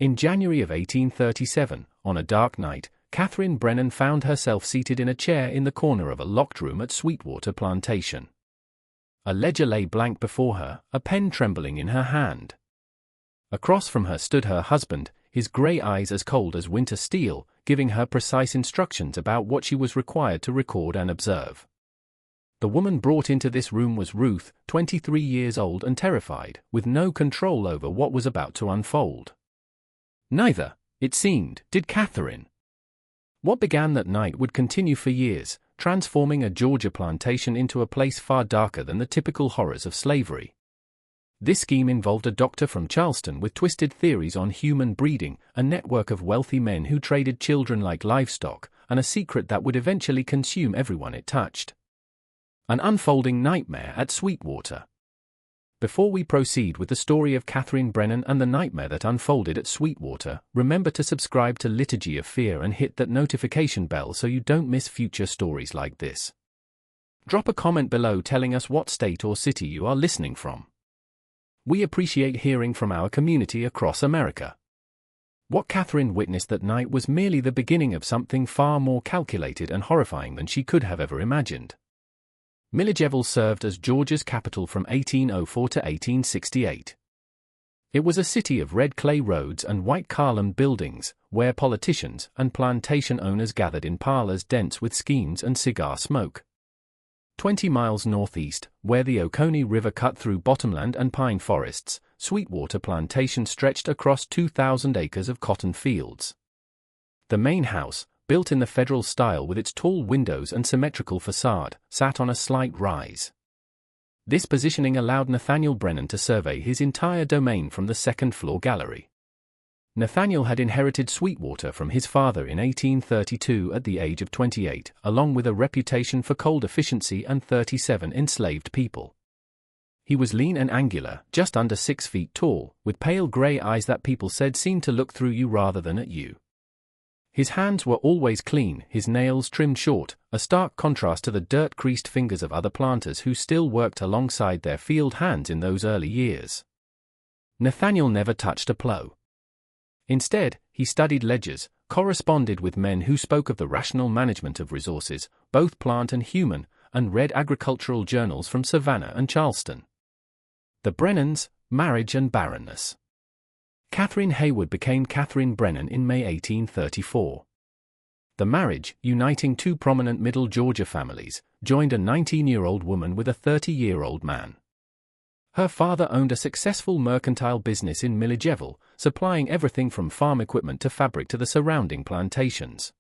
In January of 1837, on a dark night, Catherine Brennan found herself seated in a chair in the corner of a locked room at Sweetwater Plantation. A ledger lay blank before her, a pen trembling in her hand. Across from her stood her husband, his grey eyes as cold as winter steel, giving her precise instructions about what she was required to record and observe. The woman brought into this room was Ruth, 23 years old and terrified, with no control over what was about to unfold. Neither, it seemed, did Catherine. What began that night would continue for years, transforming a Georgia plantation into a place far darker than the typical horrors of slavery. This scheme involved a doctor from Charleston with twisted theories on human breeding, a network of wealthy men who traded children like livestock, and a secret that would eventually consume everyone it touched. An unfolding nightmare at Sweetwater. Before we proceed with the story of Catherine Brennan and the nightmare that unfolded at Sweetwater, remember to subscribe to Liturgy of Fear and hit that notification bell so you don't miss future stories like this. Drop a comment below telling us what state or city you are listening from. We appreciate hearing from our community across America. What Catherine witnessed that night was merely the beginning of something far more calculated and horrifying than she could have ever imagined. Milledgeville served as Georgia's capital from 1804 to 1868. It was a city of red clay roads and white columned buildings, where politicians and plantation owners gathered in parlors dense with schemes and cigar smoke. 20 miles northeast, where the Oconee River cut through bottomland and pine forests, Sweetwater Plantation stretched across 2,000 acres of cotton fields. The main house, built in the federal style with its tall windows and symmetrical facade, sat on a slight rise. This positioning allowed Nathaniel Brennan to survey his entire domain from the second-floor gallery. Nathaniel had inherited Sweetwater from his father in 1832 at the age of 28, along with a reputation for cold efficiency and 37 enslaved people. He was lean and angular, just under 6 feet tall, with pale grey eyes that people said seemed to look through you rather than at you. His hands were always clean, his nails trimmed short, a stark contrast to the dirt-creased fingers of other planters who still worked alongside their field hands in those early years. Nathaniel never touched a plow. Instead, he studied ledgers, corresponded with men who spoke of the rational management of resources, both plant and human, and read agricultural journals from Savannah and Charleston. The Brennans, marriage and barrenness. Catherine Haywood became Catherine Brennan in May 1834. The marriage, uniting two prominent Middle Georgia families, joined a 19-year-old woman with a 30-year-old man. Her father owned a successful mercantile business in Milledgeville, supplying everything from farm equipment to fabric to the surrounding plantations.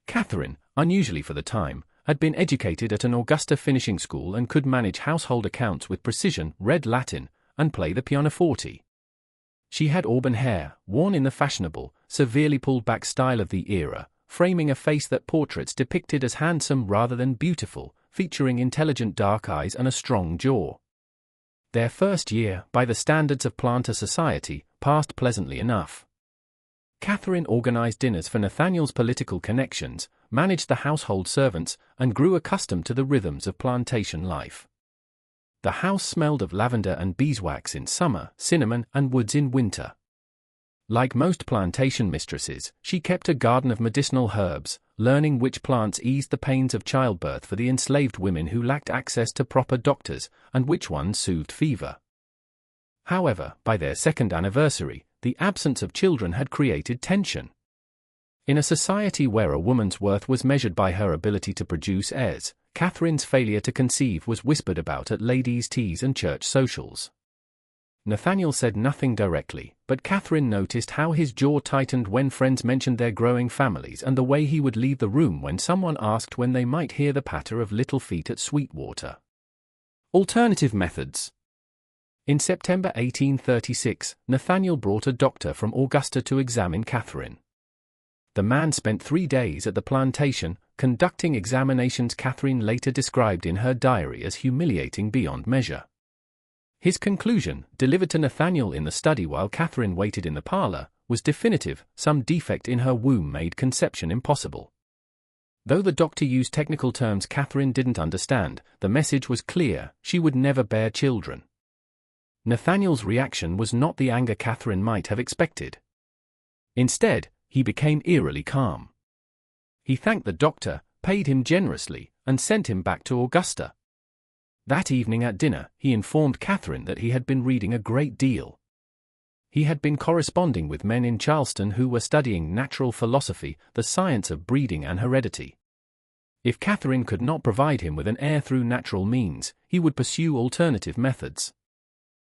Catherine, unusually for the time, had been educated at an Augusta finishing school and could manage household accounts with precision, read Latin, and play the pianoforte. She had auburn hair, worn in the fashionable, severely pulled-back style of the era, framing a face that portraits depicted as handsome rather than beautiful, featuring intelligent dark eyes and a strong jaw. Their first year, by the standards of planter society, passed pleasantly enough. Catherine organized dinners for Nathaniel's political connections, managed the household servants, and grew accustomed to the rhythms of plantation life. The house smelled of lavender and beeswax in summer, cinnamon and woods in winter. Like most plantation mistresses, she kept a garden of medicinal herbs, learning which plants eased the pains of childbirth for the enslaved women who lacked access to proper doctors, and which ones soothed fever. However, by their second anniversary, the absence of children had created tension. In a society where a woman's worth was measured by her ability to produce heirs, Catherine's failure to conceive was whispered about at ladies' teas and church socials. Nathaniel said nothing directly, but Catherine noticed how his jaw tightened when friends mentioned their growing families and the way he would leave the room when someone asked when they might hear the patter of little feet at Sweetwater. Alternative methods. In September 1836, Nathaniel brought a doctor from Augusta to examine Catherine. The man spent 3 days at the plantation, conducting examinations Catherine later described in her diary as humiliating beyond measure. His conclusion, delivered to Nathaniel in the study while Catherine waited in the parlor, was definitive: some defect in her womb made conception impossible. Though the doctor used technical terms Catherine didn't understand, the message was clear: she would never bear children. Nathaniel's reaction was not the anger Catherine might have expected. Instead, he became eerily calm. He thanked the doctor, paid him generously, and sent him back to Augusta. That evening at dinner, he informed Catherine that he had been reading a great deal. He had been corresponding with men in Charleston who were studying natural philosophy, the science of breeding and heredity. If Catherine could not provide him with an heir through natural means, he would pursue alternative methods.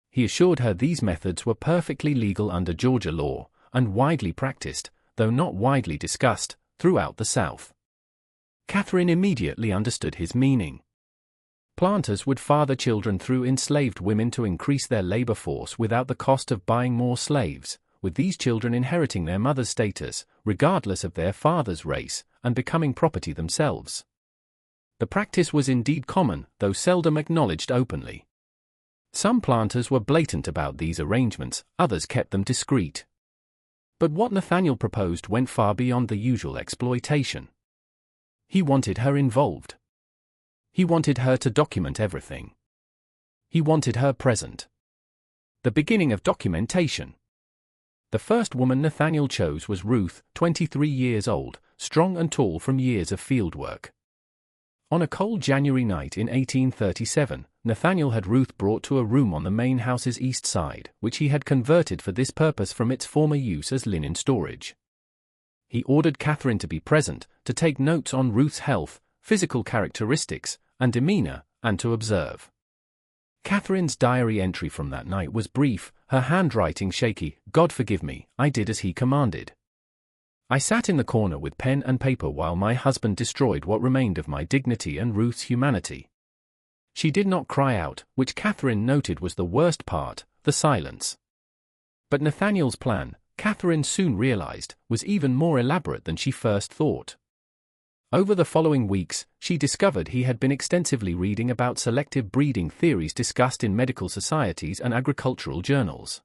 He assured her these methods were perfectly legal under Georgia law, and widely practiced, though not widely discussed, throughout the South. Catherine immediately understood his meaning. Planters would father children through enslaved women to increase their labor force without the cost of buying more slaves, with these children inheriting their mother's status, regardless of their father's race, and becoming property themselves. The practice was indeed common, though seldom acknowledged openly. Some planters were blatant about these arrangements, others kept them discreet. But what Nathaniel proposed went far beyond the usual exploitation. He wanted her involved. He wanted her to document everything. He wanted her present. The beginning of documentation. The first woman Nathaniel chose was Ruth, 23 years old, strong and tall from years of fieldwork. On a cold January night in 1837, Nathaniel had Ruth brought to a room on the main house's east side, which he had converted for this purpose from its former use as linen storage. He ordered Catherine to be present, to take notes on Ruth's health, physical characteristics, and demeanor, and to observe. Catherine's diary entry from that night was brief, her handwriting shaky. "God forgive me, I did as he commanded. I sat in the corner with pen and paper while my husband destroyed what remained of my dignity and Ruth's humanity." She did not cry out, which Catherine noted was the worst part, the silence. But Nathaniel's plan, Catherine soon realized, was even more elaborate than she first thought. Over the following weeks, she discovered he had been extensively reading about selective breeding theories discussed in medical societies and agricultural journals.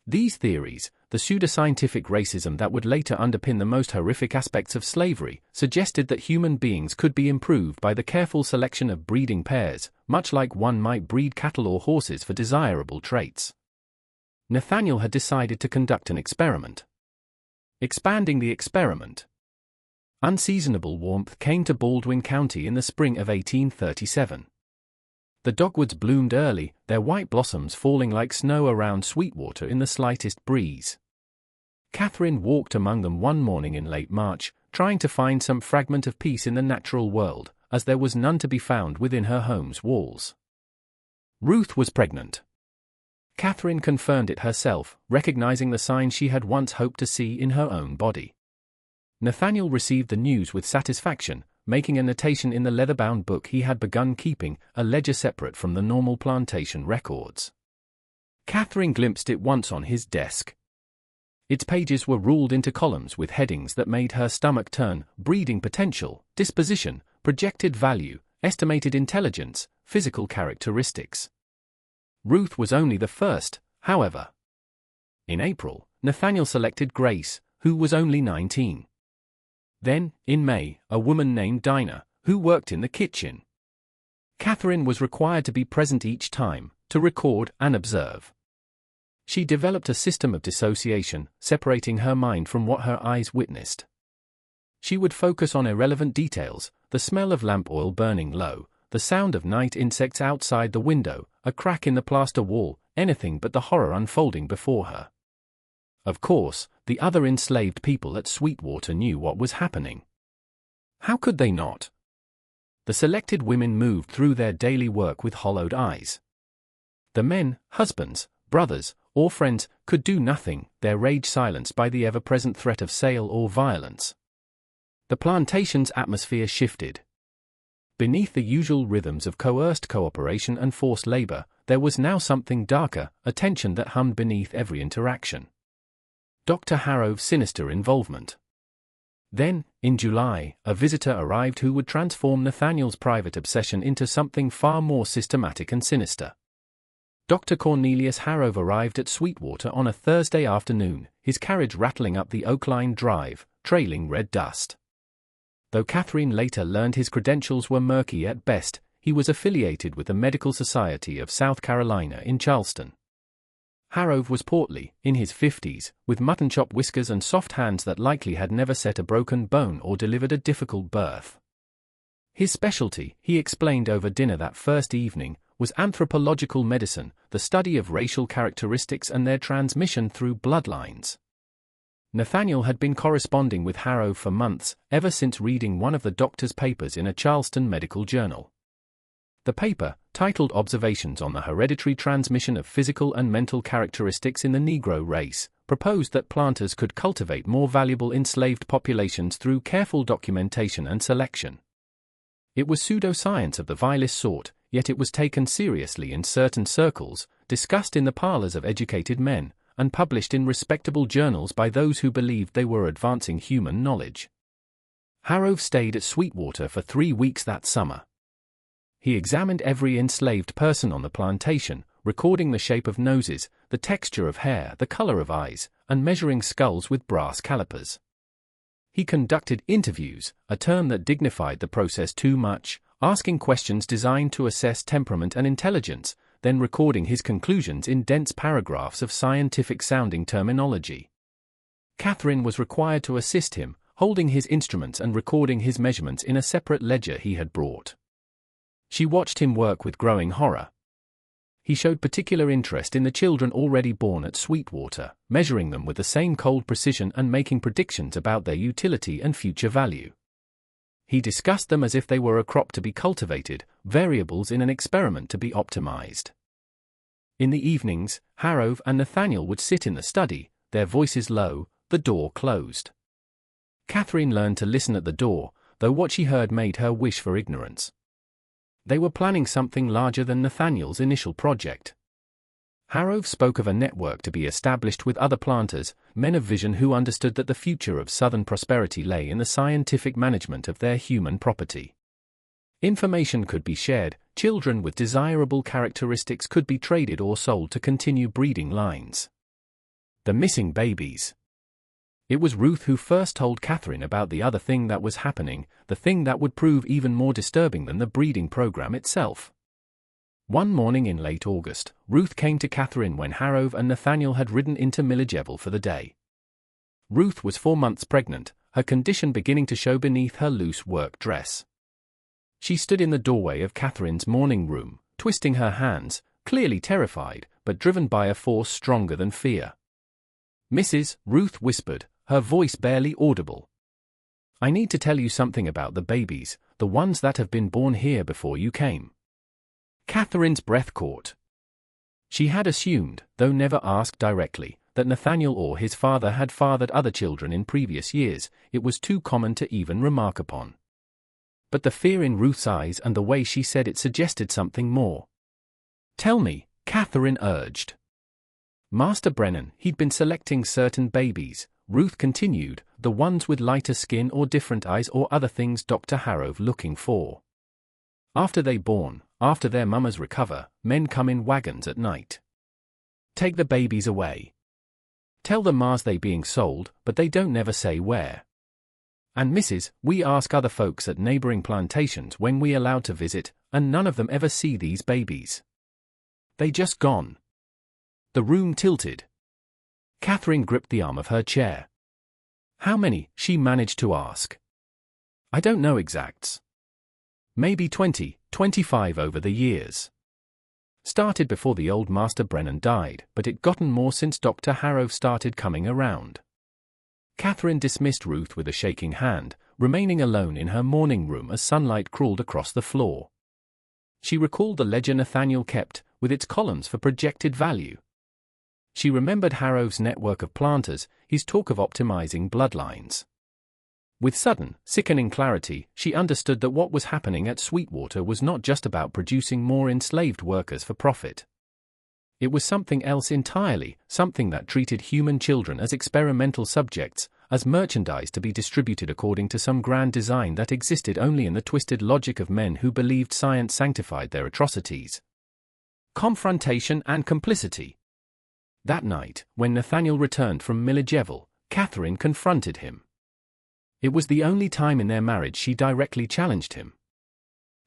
These theories, the pseudoscientific racism that would later underpin the most horrific aspects of slavery, suggested that human beings could be improved by the careful selection of breeding pairs, much like one might breed cattle or horses for desirable traits. Nathaniel had decided to conduct an experiment. Expanding the experiment. Unseasonable warmth came to Baldwin County in the spring of 1837. The dogwoods bloomed early, their white blossoms falling like snow around Sweetwater in the slightest breeze. Catherine walked among them one morning in late March, trying to find some fragment of peace in the natural world, as there was none to be found within her home's walls. Ruth was pregnant. Catherine confirmed it herself, recognizing the signs she had once hoped to see in her own body. Nathaniel received the news with satisfaction, making a notation in the leather-bound book he had begun keeping, a ledger separate from the normal plantation records. Catherine glimpsed it once on his desk. Its pages were ruled into columns with headings that made her stomach turn: breeding potential, disposition, projected value, estimated intelligence, physical characteristics. Ruth was only the first, however. In April, Nathaniel selected Grace, who was only 19. Then, in May, a woman named Dinah, who worked in the kitchen. Catherine was required to be present each time, to record and observe. She developed a system of dissociation, separating her mind from what her eyes witnessed. She would focus on irrelevant details: the smell of lamp oil burning low, the sound of night insects outside the window, a crack in the plaster wall, anything but the horror unfolding before her. Of course, the other enslaved people at Sweetwater knew what was happening. How could they not? The selected women moved through their daily work with hollowed eyes. The men, husbands, brothers, or friends, could do nothing, their rage silenced by the ever-present threat of sale or violence. The plantation's atmosphere shifted. Beneath the usual rhythms of coerced cooperation and forced labor, there was now something darker, a tension that hummed beneath every interaction. Dr. Harrow's sinister involvement. Then, in July, a visitor arrived who would transform Nathaniel's private obsession into something far more systematic and sinister. Dr. Cornelius Harrow arrived at Sweetwater on a Thursday afternoon, his carriage rattling up the Oakline Drive, trailing red dust. Though Catherine later learned his credentials were murky at best, he was affiliated with the Medical Society of South Carolina in Charleston. Harrove was portly, in his 50s, with mutton-chop whiskers and soft hands that likely had never set a broken bone or delivered a difficult birth. His specialty, he explained over dinner that first evening, was anthropological medicine, the study of racial characteristics and their transmission through bloodlines. Nathaniel had been corresponding with Harrove for months, ever since reading one of the doctor's papers in a Charleston medical journal. The paper, titled Observations on the Hereditary Transmission of Physical and Mental Characteristics in the Negro Race, proposed that planters could cultivate more valuable enslaved populations through careful documentation and selection. It was pseudoscience of the vilest sort, yet it was taken seriously in certain circles, discussed in the parlors of educated men, and published in respectable journals by those who believed they were advancing human knowledge. Harrove stayed at Sweetwater for 3 weeks that summer. He examined every enslaved person on the plantation, recording the shape of noses, the texture of hair, the color of eyes, and measuring skulls with brass calipers. He conducted interviews, a term that dignified the process too much, asking questions designed to assess temperament and intelligence, then recording his conclusions in dense paragraphs of scientific-sounding terminology. Catherine was required to assist him, holding his instruments and recording his measurements in a separate ledger he had brought. She watched him work with growing horror. He showed particular interest in the children already born at Sweetwater, measuring them with the same cold precision and making predictions about their utility and future value. He discussed them as if they were a crop to be cultivated, variables in an experiment to be optimized. In the evenings, Harrove and Nathaniel would sit in the study, their voices low, the door closed. Catherine learned to listen at the door, though what she heard made her wish for ignorance. They were planning something larger than Nathaniel's initial project. Harrove spoke of a network to be established with other planters, men of vision who understood that the future of Southern prosperity lay in the scientific management of their human property. Information could be shared, children with desirable characteristics could be traded or sold to continue breeding lines. The missing babies. It was Ruth who first told Catherine about the other thing that was happening, the thing that would prove even more disturbing than the breeding program itself. One morning in late August, Ruth came to Catherine when Harrove and Nathaniel had ridden into Milledgeville for the day. Ruth was 4 months pregnant, her condition beginning to show beneath her loose work dress. She stood in the doorway of Catherine's morning room, twisting her hands, clearly terrified, but driven by a force stronger than fear. "Mrs. Ruth whispered, her voice barely audible. "I need to tell you something about the babies, the ones that have been born here before you came." Catherine's breath caught. She had assumed, though never asked directly, that Nathaniel or his father had fathered other children in previous years. It was too common to even remark upon. But the fear in Ruth's eyes and the way she said it suggested something more. "Tell me," Catherine urged. "Master Brennan, he'd been selecting certain babies," Ruth continued, "the ones with lighter skin or different eyes or other things Dr. Harrove looking for. After they born, after their mamas recover, men come in wagons at night. Take the babies away. Tell the mas they being sold, but they don't never say where. And Mrs., we ask other folks at neighboring plantations when we allowed to visit, and none of them ever see these babies. They just gone." The room tilted. Catherine gripped the arm of her chair. "How many?" she managed to ask. "I don't know exacts. Maybe 20, 25 over the years. Started before the old Master Brennan died, but it gotten more since Dr. Harrove started coming around." Catherine dismissed Ruth with a shaking hand, remaining alone in her morning room as sunlight crawled across the floor. She recalled the ledger Nathaniel kept, with its columns for projected value. She remembered Harrove's network of planters, his talk of optimizing bloodlines. With sudden, sickening clarity, she understood that what was happening at Sweetwater was not just about producing more enslaved workers for profit. It was something else entirely, something that treated human children as experimental subjects, as merchandise to be distributed according to some grand design that existed only in the twisted logic of men who believed science sanctified their atrocities. Confrontation and complicity. That night, when Nathaniel returned from Milledgeville, Catherine confronted him. It was the only time in their marriage she directly challenged him.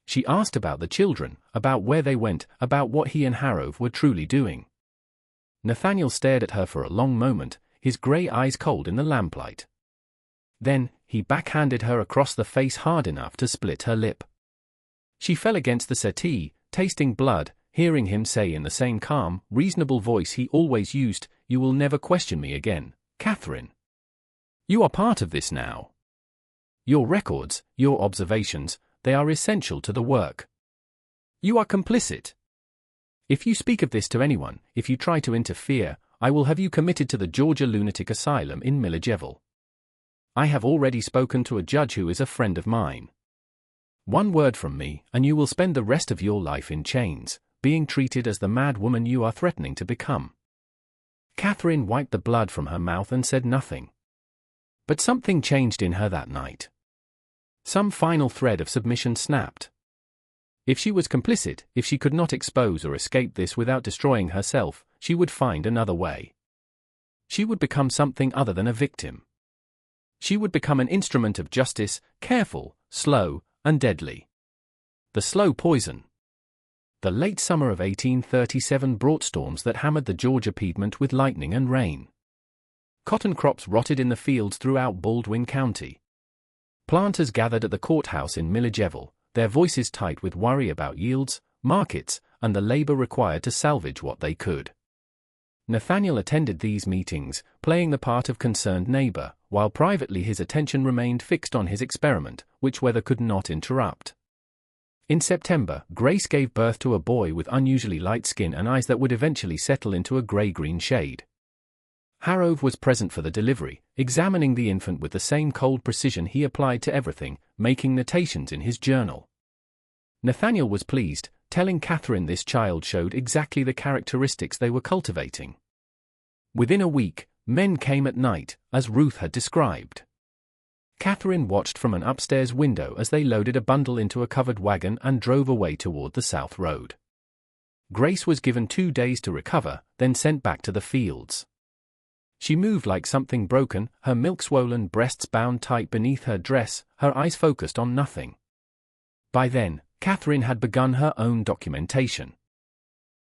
She asked about the children, about where they went, about what he and Harrove were truly doing. Nathaniel stared at her for a long moment, his grey eyes cold in the lamplight. Then, he backhanded her across the face hard enough to split her lip. She fell against the settee, tasting blood, hearing him say in the same calm, reasonable voice he always used, "You will never question me again, Catherine. You are part of this now. Your records, your observations, they are essential to the work. You are complicit. If you speak of this to anyone, if you try to interfere, I will have you committed to the Georgia Lunatic Asylum in Milledgeville. I have already spoken to a judge who is a friend of mine. One word from me, and you will spend the rest of your life in chains, being treated as the mad woman you are threatening to become." Catherine wiped the blood from her mouth and said nothing. But something changed in her that night. Some final thread of submission snapped. If she was complicit, if she could not expose or escape this without destroying herself, she would find another way. She would become something other than a victim. She would become an instrument of justice, careful, slow, and deadly. The slow poison. The late summer of 1837 brought storms that hammered the Georgia Piedmont with lightning and rain. Cotton crops rotted in the fields throughout Baldwin County. Planters gathered at the courthouse in Milledgeville, their voices tight with worry about yields, markets, and the labor required to salvage what they could. Nathaniel attended these meetings, playing the part of concerned neighbor, while privately his attention remained fixed on his experiment, which weather could not interrupt. In September, Grace gave birth to a boy with unusually light skin and eyes that would eventually settle into a gray-green shade. Harrove was present for the delivery, examining the infant with the same cold precision he applied to everything, making notations in his journal. Nathaniel was pleased, telling Catherine this child showed exactly the characteristics they were cultivating. Within a week, men came at night, as Ruth had described. Catherine watched from an upstairs window as they loaded a bundle into a covered wagon and drove away toward the South Road. Grace was given 2 days to recover, then sent back to the fields. She moved like something broken, her milk-swollen breasts bound tight beneath her dress, her eyes focused on nothing. By then, Catherine had begun her own documentation.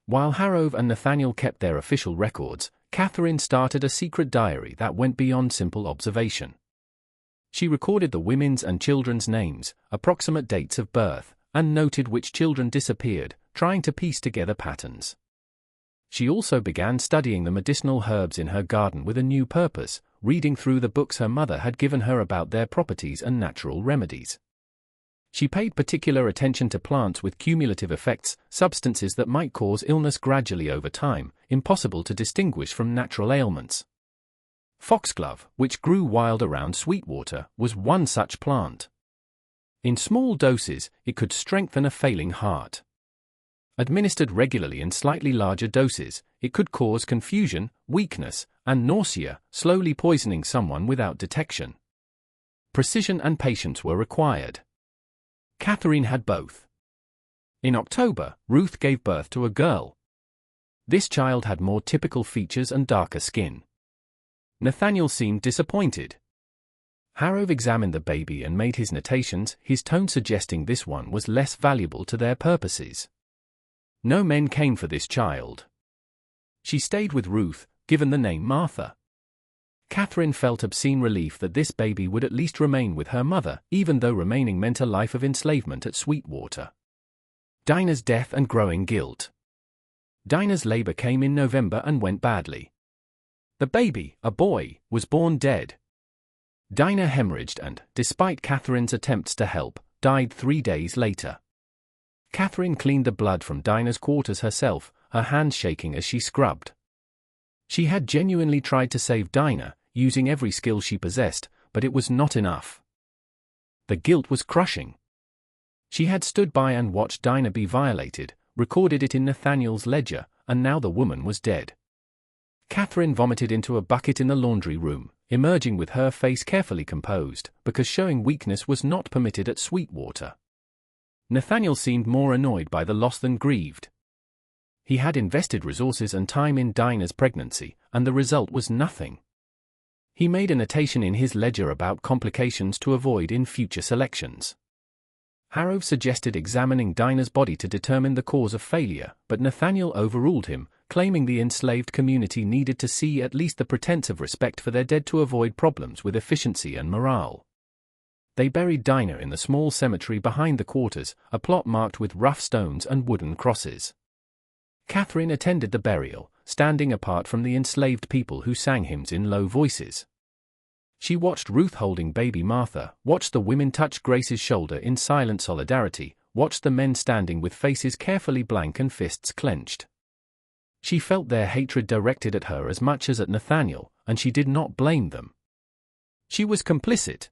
While Harrove and Nathaniel kept their official records, Catherine started a secret diary that went beyond simple observation. She recorded the women's and children's names, approximate dates of birth, and noted which children disappeared, trying to piece together patterns. She also began studying the medicinal herbs in her garden with a new purpose, reading through the books her mother had given her about their properties and natural remedies. She paid particular attention to plants with cumulative effects, substances that might cause illness gradually over time, impossible to distinguish from natural ailments. Foxglove, which grew wild around Sweetwater, was one such plant. In small doses, it could strengthen a failing heart. Administered regularly in slightly larger doses, it could cause confusion, weakness, and nausea, slowly poisoning someone without detection. Precision and patience were required. Catherine had both. In October, Ruth gave birth to a girl. This child had more typical features and darker skin. Nathaniel seemed disappointed. Harrove examined the baby and made his notations, his tone suggesting this one was less valuable to their purposes. No men came for this child. She stayed with Ruth, given the name Martha. Catherine felt obscene relief that this baby would at least remain with her mother, even though remaining meant a life of enslavement at Sweetwater. Dinah's death and growing guilt. Dinah's labor came in November and went badly. The baby, a boy, was born dead. Dinah hemorrhaged and, despite Catherine's attempts to help, died 3 days later. Catherine cleaned the blood from Dinah's quarters herself, her hands shaking as she scrubbed. She had genuinely tried to save Dinah, using every skill she possessed, but it was not enough. The guilt was crushing. She had stood by and watched Dinah be violated, recorded it in Nathaniel's ledger, and now the woman was dead. Catherine vomited into a bucket in the laundry room, emerging with her face carefully composed, because showing weakness was not permitted at Sweetwater. Nathaniel seemed more annoyed by the loss than grieved. He had invested resources and time in Dinah's pregnancy, and the result was nothing. He made a notation in his ledger about complications to avoid in future selections. Harrove suggested examining Dinah's body to determine the cause of failure, but Nathaniel overruled him, claiming the enslaved community needed to see at least the pretense of respect for their dead to avoid problems with efficiency and morale. They buried Dinah in the small cemetery behind the quarters, a plot marked with rough stones and wooden crosses. Catherine attended the burial, standing apart from the enslaved people who sang hymns in low voices. She watched Ruth holding baby Martha, watched the women touch Grace's shoulder in silent solidarity, watched the men standing with faces carefully blank and fists clenched. She felt their hatred directed at her as much as at Nathaniel, and she did not blame them. She was complicit.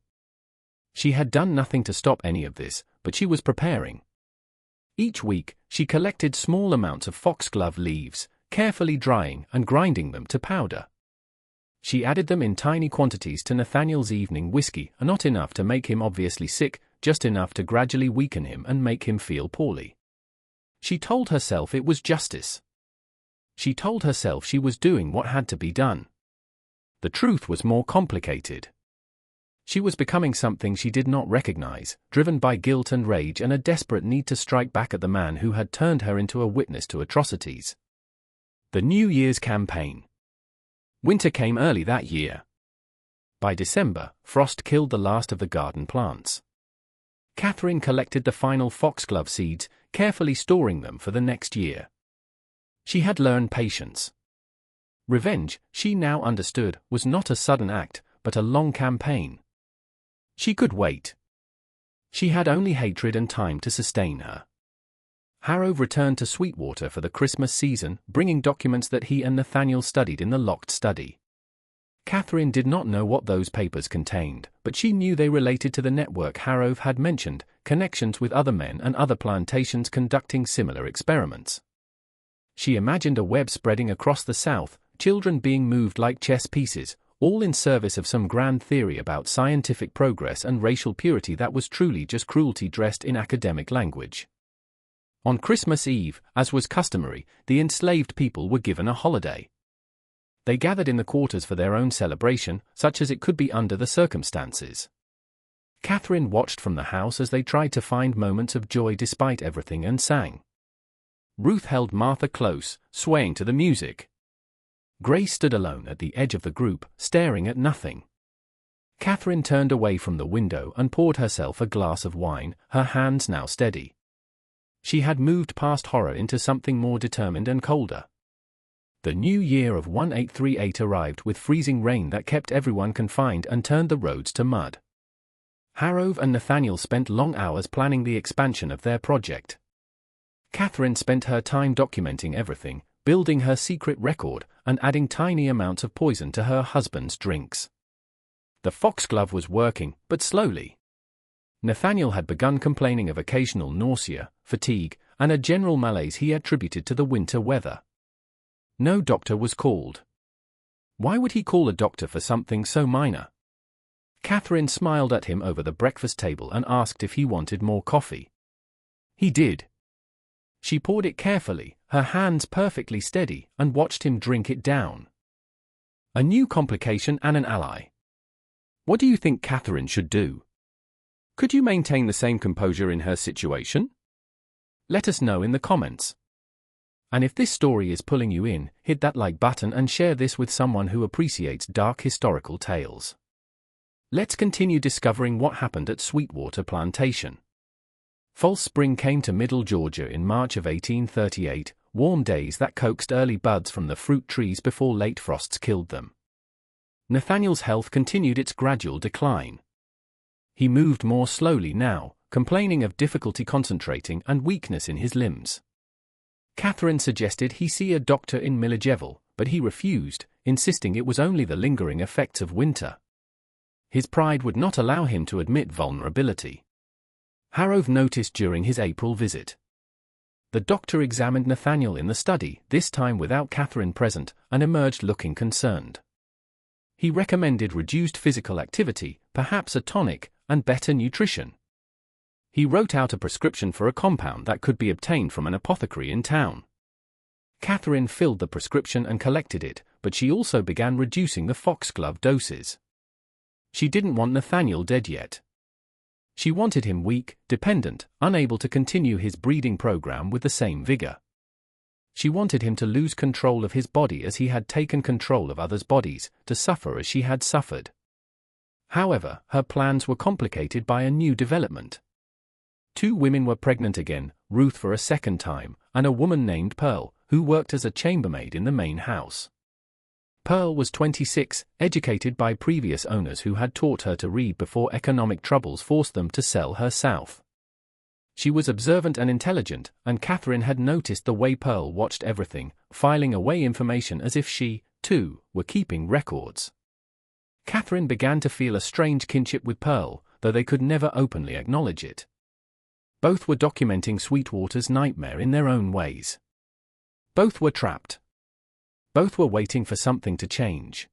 She had done nothing to stop any of this, but she was preparing. Each week, she collected small amounts of foxglove leaves, carefully drying and grinding them to powder. She added them in tiny quantities to Nathaniel's evening whiskey, not enough to make him obviously sick, just enough to gradually weaken him and make him feel poorly. She told herself it was justice. She told herself she was doing what had to be done. The truth was more complicated. She was becoming something she did not recognize, driven by guilt and rage and a desperate need to strike back at the man who had turned her into a witness to atrocities. The New Year's campaign. Winter came early that year. By December, frost killed the last of the garden plants. Catherine collected the final foxglove seeds, carefully storing them for the next year. She had learned patience. Revenge, she now understood, was not a sudden act, but a long campaign. She could wait. She had only hatred and time to sustain her. Harrove returned to Sweetwater for the Christmas season, bringing documents that he and Nathaniel studied in the locked study. Catherine did not know what those papers contained, but she knew they related to the network Harrove had mentioned, connections with other men and other plantations conducting similar experiments. She imagined a web spreading across the South, children being moved like chess pieces, all in service of some grand theory about scientific progress and racial purity that was truly just cruelty dressed in academic language. On Christmas Eve, as was customary, the enslaved people were given a holiday. They gathered in the quarters for their own celebration, such as it could be under the circumstances. Catherine watched from the house as they tried to find moments of joy despite everything and sang. Ruth held Martha close, swaying to the music. Grace stood alone at the edge of the group, staring at nothing. Catherine turned away from the window and poured herself a glass of wine, her hands now steady. She had moved past horror into something more determined and colder. The new year of 1838 arrived with freezing rain that kept everyone confined and turned the roads to mud. Harrove and Nathaniel spent long hours planning the expansion of their project. Catherine spent her time documenting everything, building her secret record, and adding tiny amounts of poison to her husband's drinks. The foxglove was working, but slowly. Nathaniel had begun complaining of occasional nausea, fatigue, and a general malaise he attributed to the winter weather. No doctor was called. Why would he call a doctor for something so minor? Catherine smiled at him over the breakfast table and asked if he wanted more coffee. He did. She poured it carefully, her hands perfectly steady, and watched him drink it down. A new complication and an ally. What do you think Catherine should do? Could you maintain the same composure in her situation? Let us know in the comments. And if this story is pulling you in, hit that like button and share this with someone who appreciates dark historical tales. Let's continue discovering what happened at Sweetwater Plantation. False spring came to Middle Georgia in March of 1838, warm days that coaxed early buds from the fruit trees before late frosts killed them. Nathaniel's health continued its gradual decline. He moved more slowly now, complaining of difficulty concentrating and weakness in his limbs. Catherine suggested he see a doctor in Milledgeville, but he refused, insisting it was only the lingering effects of winter. His pride would not allow him to admit vulnerability. Harrove noticed during his April visit. The doctor examined Nathaniel in the study, this time without Catherine present, and emerged looking concerned. He recommended reduced physical activity, perhaps a tonic, and better nutrition. He wrote out a prescription for a compound that could be obtained from an apothecary in town. Catherine filled the prescription and collected it, but she also began reducing the foxglove doses. She didn't want Nathaniel dead yet. She wanted him weak, dependent, unable to continue his breeding program with the same vigor. She wanted him to lose control of his body as he had taken control of others' bodies, to suffer as she had suffered. However, her plans were complicated by a new development. 2 women were pregnant again, Ruth for a second time, and a woman named Pearl, who worked as a chambermaid in the main house. Pearl was 26, educated by previous owners who had taught her to read before economic troubles forced them to sell her south. She was observant and intelligent, and Catherine had noticed the way Pearl watched everything, filing away information as if she, too, were keeping records. Catherine began to feel a strange kinship with Pearl, though they could never openly acknowledge it. Both were documenting Sweetwater's nightmare in their own ways. Both were trapped. Both were waiting for something to change.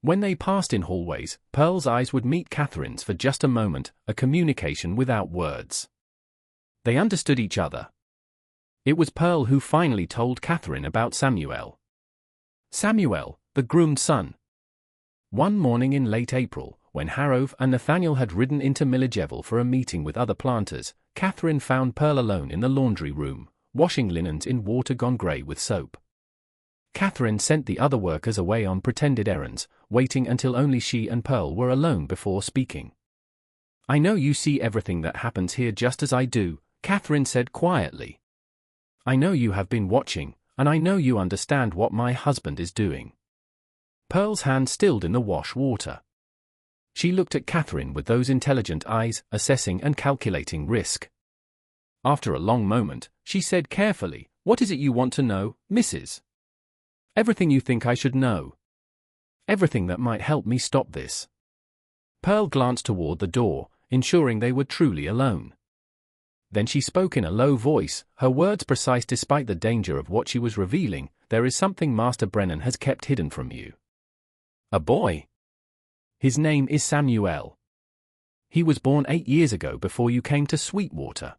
When they passed in hallways, Pearl's eyes would meet Catherine's for just a moment, a communication without words. They understood each other. It was Pearl who finally told Catherine about Samuel. Samuel, the groomed son. One morning in late April, when Harrove and Nathaniel had ridden into Milledgeville for a meeting with other planters, Catherine found Pearl alone in the laundry room, washing linens in water gone grey with soap. Catherine sent the other workers away on pretended errands, waiting until only she and Pearl were alone before speaking. "I know you see everything that happens here just as I do," Catherine said quietly. "I know you have been watching, and I know you understand what my husband is doing." Pearl's hand stilled in the wash water. She looked at Catherine with those intelligent eyes, assessing and calculating risk. After a long moment, she said carefully, "What is it you want to know, Mrs.? Everything you think I should know. Everything that might help me stop this." Pearl glanced toward the door, ensuring they were truly alone. Then she spoke in a low voice, her words precise despite the danger of what she was revealing. "There is something Master Brennan has kept hidden from you. A boy. His name is Samuel. He was born 8 years ago before you came to Sweetwater.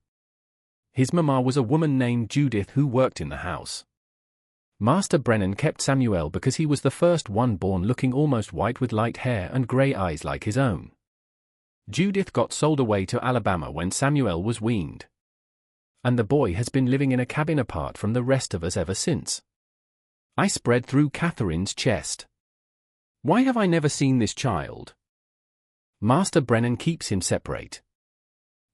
His mama was a woman named Judith who worked in the house. Master Brennan kept Samuel because he was the first one born looking almost white with light hair and grey eyes like his own. Judith got sold away to Alabama when Samuel was weaned. And the boy has been living in a cabin apart from the rest of us ever since." I spread through Catherine's chest. "Why have I never seen this child?" "Master Brennan keeps him separate.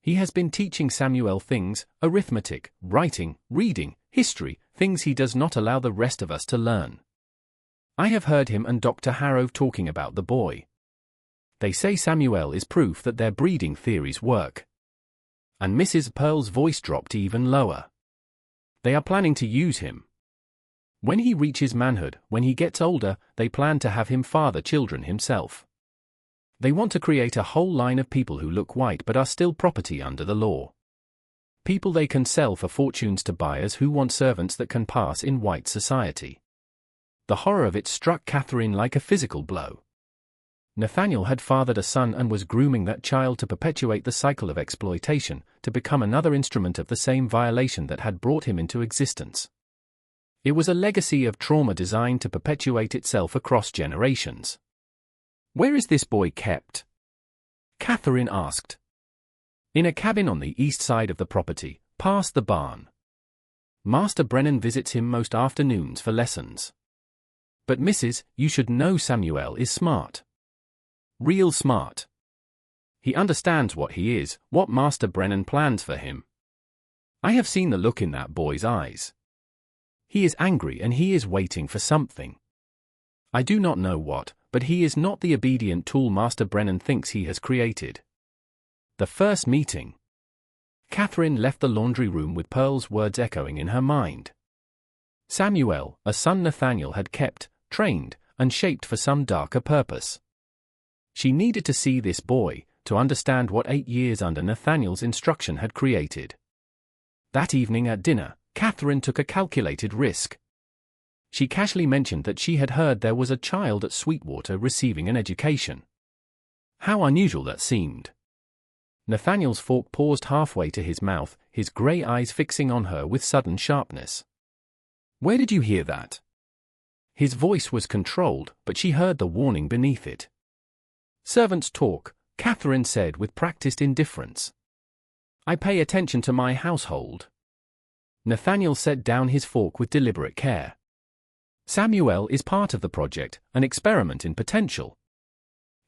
He has been teaching Samuel things, arithmetic, writing, reading, history, things he does not allow the rest of us to learn. I have heard him and Dr. Harrove talking about the boy. They say Samuel is proof that their breeding theories work." And Mrs. Pearl's voice dropped even lower. "They are planning to use him. When he reaches manhood, when he gets older, they plan to have him father children himself. They want to create a whole line of people who look white but are still property under the law. People they can sell for fortunes to buyers who want servants that can pass in white society." The horror of it struck Catherine like a physical blow. Nathaniel had fathered a son and was grooming that child to perpetuate the cycle of exploitation, to become another instrument of the same violation that had brought him into existence. It was a legacy of trauma designed to perpetuate itself across generations. "Where is this boy kept?" Catherine asked. "In a cabin on the east side of the property, past the barn. Master Brennan visits him most afternoons for lessons. But Mrs., you should know Samuel is smart. Real smart. He understands what he is, what Master Brennan plans for him. I have seen the look in that boy's eyes. He is angry and he is waiting for something. I do not know what, but he is not the obedient tool Master Brennan thinks he has created." The first meeting. Catherine left the laundry room with Pearl's words echoing in her mind. Samuel, a son Nathaniel had kept, trained, and shaped for some darker purpose. She needed to see this boy, to understand what 8 years under Nathaniel's instruction had created. That evening at dinner, Catherine took a calculated risk. She casually mentioned that she had heard there was a child at Sweetwater receiving an education. How unusual that seemed. Nathaniel's fork paused halfway to his mouth, his grey eyes fixing on her with sudden sharpness. "Where did you hear that?" His voice was controlled, but she heard the warning beneath it. "Servants talk," Catherine said with practiced indifference. "I pay attention to my household." Nathaniel set down his fork with deliberate care. Samuel is part of the project, an experiment in potential.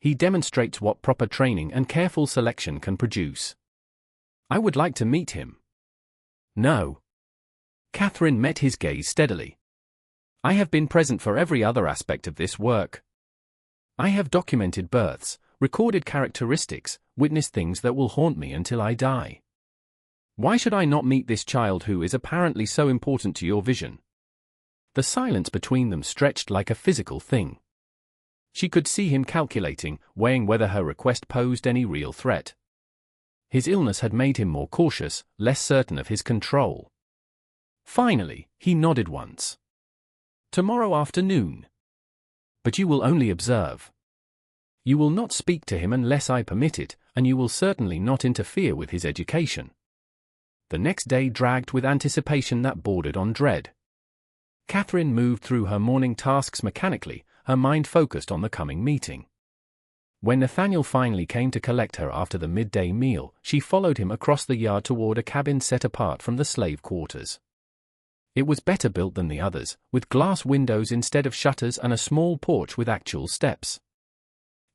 He demonstrates what proper training and careful selection can produce. I would like to meet him. No. Catherine met his gaze steadily. I have been present for every other aspect of this work. I have documented births, recorded characteristics, witnessed things that will haunt me until I die. Why should I not meet this child who is apparently so important to your vision? The silence between them stretched like a physical thing. She could see him calculating, weighing whether her request posed any real threat. His illness had made him more cautious, less certain of his control. Finally, he nodded once. Tomorrow afternoon. But you will only observe. You will not speak to him unless I permit it, and you will certainly not interfere with his education. The next day dragged with anticipation that bordered on dread. Catherine moved through her morning tasks mechanically, her mind focused on the coming meeting. When Nathaniel finally came to collect her after the midday meal, she followed him across the yard toward a cabin set apart from the slave quarters. It was better built than the others, with glass windows instead of shutters and a small porch with actual steps.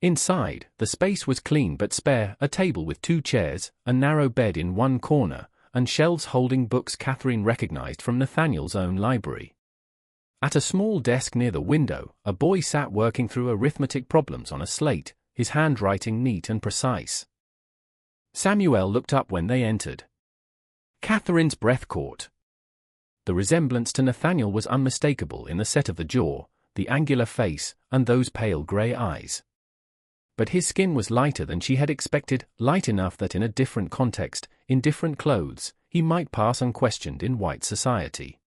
Inside, the space was clean but spare, a table with 2 chairs, a narrow bed in one corner, and shelves holding books Catherine recognized from Nathaniel's own library. At a small desk near the window, a boy sat working through arithmetic problems on a slate, his handwriting neat and precise. Samuel looked up when they entered. Catherine's breath caught. The resemblance to Nathaniel was unmistakable in the set of the jaw, the angular face, and those pale grey eyes. But his skin was lighter than she had expected, light enough that in a different context, in different clothes, he might pass unquestioned in white society.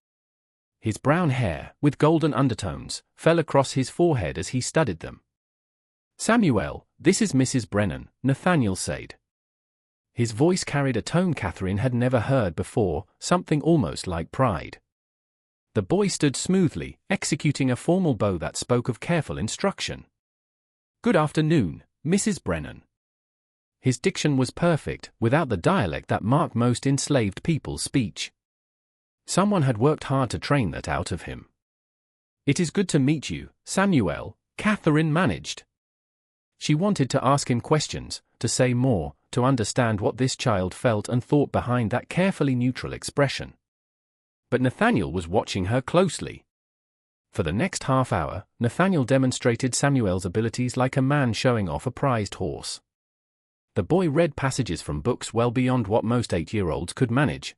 His brown hair, with golden undertones, fell across his forehead as he studied them. Samuel, this is Mrs. Brennan, Nathaniel said. His voice carried a tone Catherine had never heard before, something almost like pride. The boy stood smoothly, executing a formal bow that spoke of careful instruction. Good afternoon, Mrs. Brennan. His diction was perfect, without the dialect that marked most enslaved people's speech. Someone had worked hard to train that out of him. It is good to meet you, Samuel, Catherine managed. She wanted to ask him questions, to say more, to understand what this child felt and thought behind that carefully neutral expression. But Nathaniel was watching her closely. For the next half hour, Nathaniel demonstrated Samuel's abilities like a man showing off a prized horse. The boy read passages from books well beyond what most 8-year-olds could manage.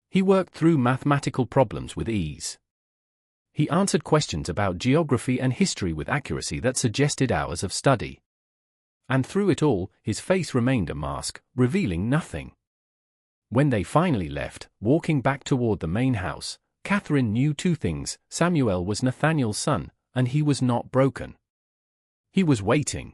He worked through mathematical problems with ease. He answered questions about geography and history with accuracy that suggested hours of study. And through it all, his face remained a mask, revealing nothing. When they finally left, walking back toward the main house, Catherine knew 2 things: Samuel was Nathaniel's son, and he was not broken. He was waiting.